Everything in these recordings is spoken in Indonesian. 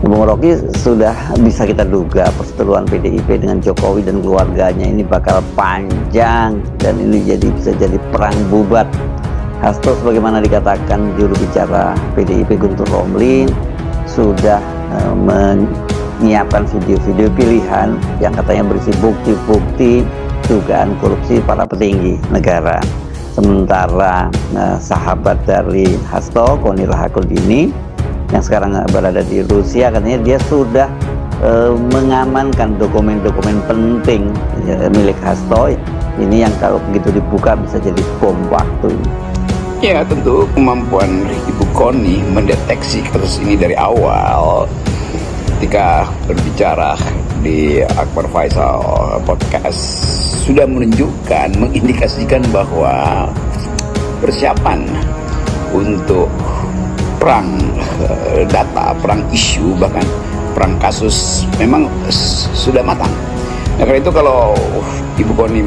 Bung Rocky, sudah bisa kita duga perseteruan PDIP dengan Jokowi dan keluarganya ini bakal panjang dan ini bisa jadi perang bubat. Hasto sebagaimana dikatakan juru bicara PDIP Guntur Romli sudah menyiapkan video-video pilihan yang katanya berisi bukti-bukti dugaan korupsi para petinggi negara. Sementara sahabat dari Hasto, Koni Rahakundini, yang sekarang berada di Rusia, katanya dia sudah mengamankan dokumen-dokumen penting milik Hasto ini yang kalau begitu dibuka bisa jadi bom waktu. Ya, tentu kemampuan Ibu Koni mendeteksi kasus ini dari awal ketika berbicara di Akbar Faisal podcast sudah menunjukkan, mengindikasikan bahwa persiapan untuk perang data, perang isu, bahkan perang kasus memang sudah matang. Nah, karena itu kalau Ibu Koni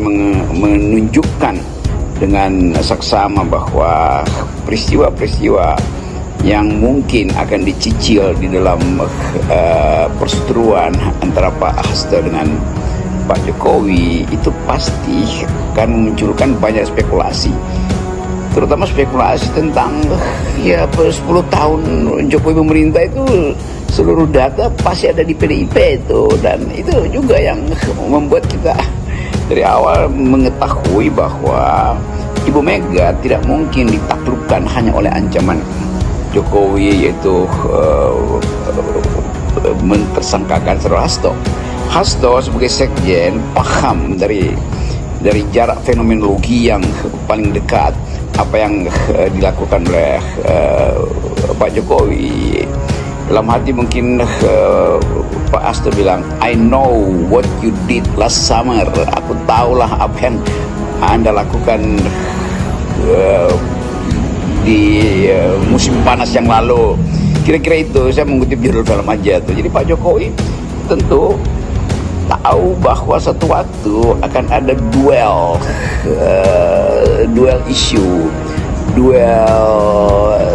menunjukkan dengan saksama bahwa peristiwa-peristiwa yang mungkin akan dicicil di dalam perseteruan antara Pak Hasto dengan Pak Jokowi itu pasti akan memunculkan banyak spekulasi, terutama spekulasi tentang 10 tahun Jokowi pemerintah itu seluruh data pasti ada di PDIP itu, dan itu juga yang membuat kita dari awal mengetahui bahwa Ibu Mega tidak mungkin ditaklukkan hanya oleh ancaman Jokowi, yaitu mentersangkakan Saudara Hasto. Hasto sebagai sekjen paham dari jarak fenomenologi yang paling dekat apa yang dilakukan oleh Pak Jokowi. Dalam hati mungkin Pak Hasto bilang, I know what you did last summer. Aku tahulah apa yang Anda lakukan di musim panas yang lalu. Kira-kira itu, saya mengutip judul film aja tuh. Jadi Pak Jokowi tentu tahu bahwa satu waktu akan ada duel isu, duel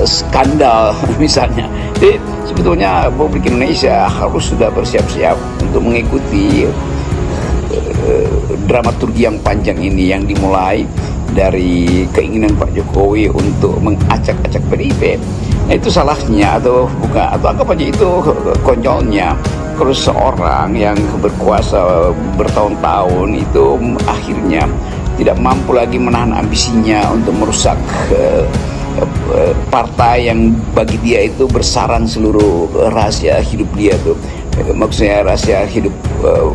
skandal misalnya. Jadi sebetulnya publik Indonesia harus sudah bersiap-siap untuk mengikuti dramaturgi yang panjang ini yang dimulai dari keinginan Pak Jokowi untuk mengacak-acak PDIP. Nah, itu salahnya atau bukan, atau anggap aja itu konyolnya kalau seorang yang berkuasa bertahun-tahun itu akhirnya tidak mampu lagi menahan ambisinya untuk merusak partai yang bagi dia itu bersarang seluruh rahasia hidup dia tuh. Maksudnya rahasia hidup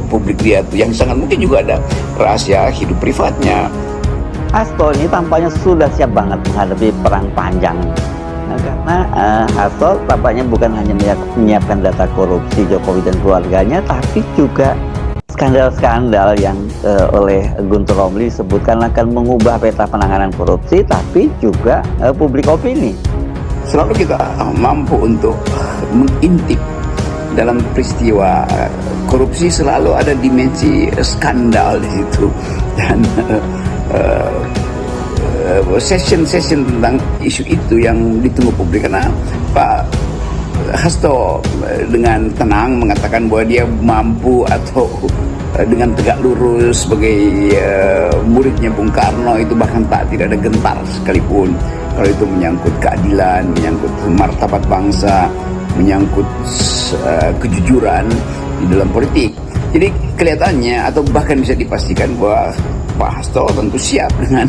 publik dia tuh, yang sangat mungkin juga ada rahasia hidup privatnya. Hasto ini tampaknya sudah siap banget menghadapi perang panjang. Nah, karena Hasto tampaknya bukan hanya menyiapkan data korupsi Jokowi dan keluarganya, tapi juga skandal-skandal yang oleh Guntur Romli disebutkan akan mengubah peta penanganan korupsi, tapi juga publik opini. Selalu kita mampu untuk mengintip dalam peristiwa korupsi, selalu ada dimensi skandal di situ, dan session tentang isu itu yang ditunggu publik. Karena Pak Hasto dengan tenang mengatakan bahwa dia mampu atau dengan tegak lurus sebagai muridnya Bung Karno itu bahkan tidak ada gentar sekalipun kalau itu menyangkut keadilan, menyangkut martabat bangsa, menyangkut kejujuran di dalam politik. Jadi kelihatannya atau bahkan bisa dipastikan bahwa Pak Hasto tentu siap dengan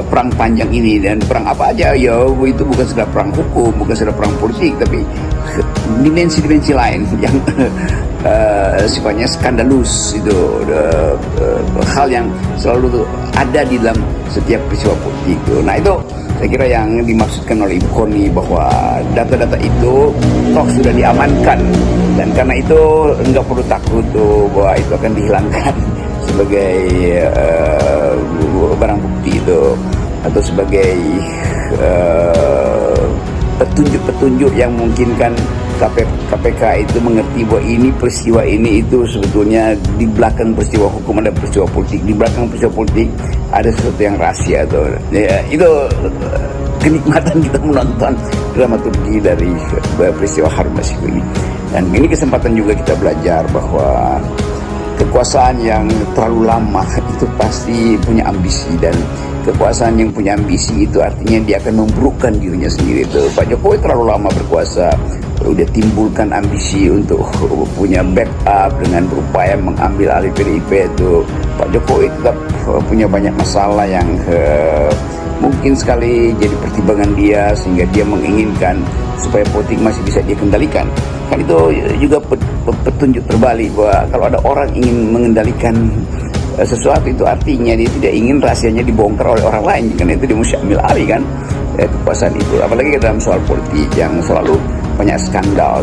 perang panjang ini, dan perang apa aja ya, itu bukan sekedar perang hukum, bukan sekedar perang politik, tapi dimensi-dimensi lain yang sifatnya skandalus itu, hal yang selalu ada di dalam setiap peristiwa politik itu. Nah, itu saya kira yang dimaksudkan oleh Ibu Koni, bahwa data-data itu toh sudah diamankan, dan karena itu nggak perlu takut tuh bahwa itu akan dihilangkan sebagai barang bukti itu, atau sebagai petunjuk-petunjuk yang memungkinkan KPK itu mengerti bahwa ini peristiwa ini itu sebetulnya di belakang peristiwa hukum ada peristiwa politik, di belakang peristiwa politik ada sesuatu yang rahasia tuh. Ya, itu kenikmatan kita menonton dramaturgi dari peristiwa Harun Masiku ini. Dan ini kesempatan juga kita belajar bahwa kekuasaan yang terlalu lama itu pasti punya ambisi, dan kekuasaan yang punya ambisi itu artinya dia akan memburukkan dirinya sendiri. Itu Pak Jokowi terlalu lama berkuasa, lalu dia timbulkan ambisi untuk punya backup dengan berupaya mengambil alih PDIP. Itu Pak Jokowi tetap punya banyak masalah yang mungkin sekali jadi pertimbangan dia, sehingga dia menginginkan supaya politik masih bisa dia kendalikan. Kan itu juga petunjuk terbalik bahwa kalau ada orang ingin mengendalikan sesuatu, itu artinya dia tidak ingin rahasianya dibongkar oleh orang lain, karena itu dia mesti ambil alih kan kekuasaan itu. Apalagi dalam soal politik yang selalu banyak skandal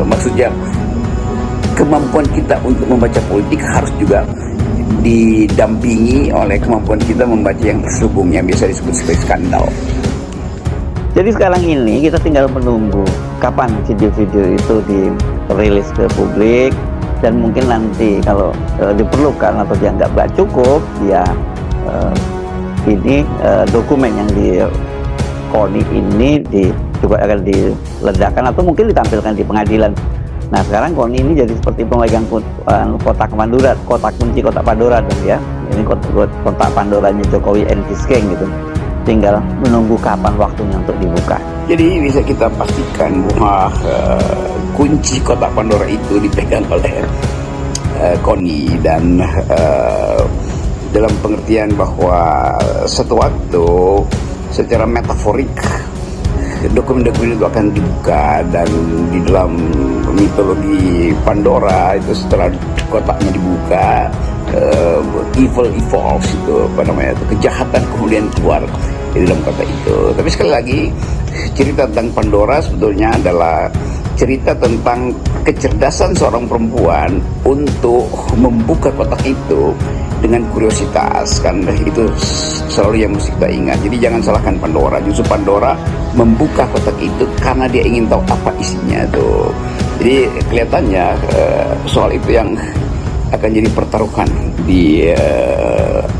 maksudnya kemampuan kita untuk membaca politik harus juga didampingi oleh kemampuan kita membaca yang terselubung, yang biasa disebut sebagai skandal. Jadi sekarang ini kita tinggal menunggu kapan video-video itu dirilis ke publik, dan mungkin nanti kalau diperlukan atau dianggap nggak cukup, ya dokumen yang di KONI ini juga akan diledakkan atau mungkin ditampilkan di pengadilan. Nah sekarang KONI ini jadi seperti pemegang kotak Pandora, kotak kunci kotak Pandora dong ya. Ini kotak Pandoranya Jokowi and his gang gitu. Tinggal menunggu kapan waktunya untuk dibuka. Jadi bisa kita pastikan bahwa kunci kotak Pandora itu dipegang oleh KONI, dan dalam pengertian bahwa satu waktu secara metaforik dokumen-dokumen itu akan dibuka, dan di dalam mitologi Pandora itu setelah kotaknya dibuka, evil evolves, itu apa namanya, itu kejahatan kemudian keluar di dalam kotak itu. Tapi sekali lagi, cerita tentang Pandora sebetulnya adalah cerita tentang kecerdasan seorang perempuan untuk membuka kotak itu dengan kuriositas, kan itu selalu yang mesti kita ingat. Jadi jangan salahkan Pandora, justru Pandora membuka kotak itu karena dia ingin tahu apa isinya tuh. Jadi kelihatannya soal itu yang akan jadi pertaruhan di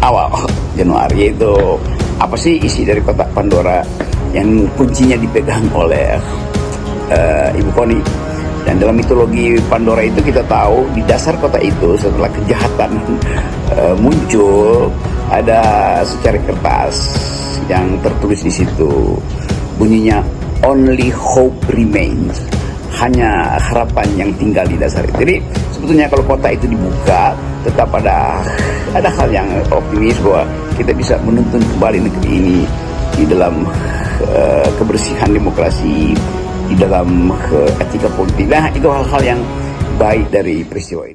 awal Januari, itu apa sih isi dari kotak Pandora yang kuncinya dipegang oleh Ibu KONI. Dan dalam mitologi Pandora itu kita tahu di dasar kotak itu setelah kejahatan muncul, ada secari kertas yang tertulis di situ, bunyinya only hope remains, hanya harapan yang tinggal di dasar itu. Jadi sebetulnya kalau kotak itu dibuka, tetap ada hal yang optimis bahwa kita bisa menuntun kembali negeri ini di dalam kebersihan demokrasi, di dalam etika politik. Nah, itu hal-hal yang baik dari peristiwa ini.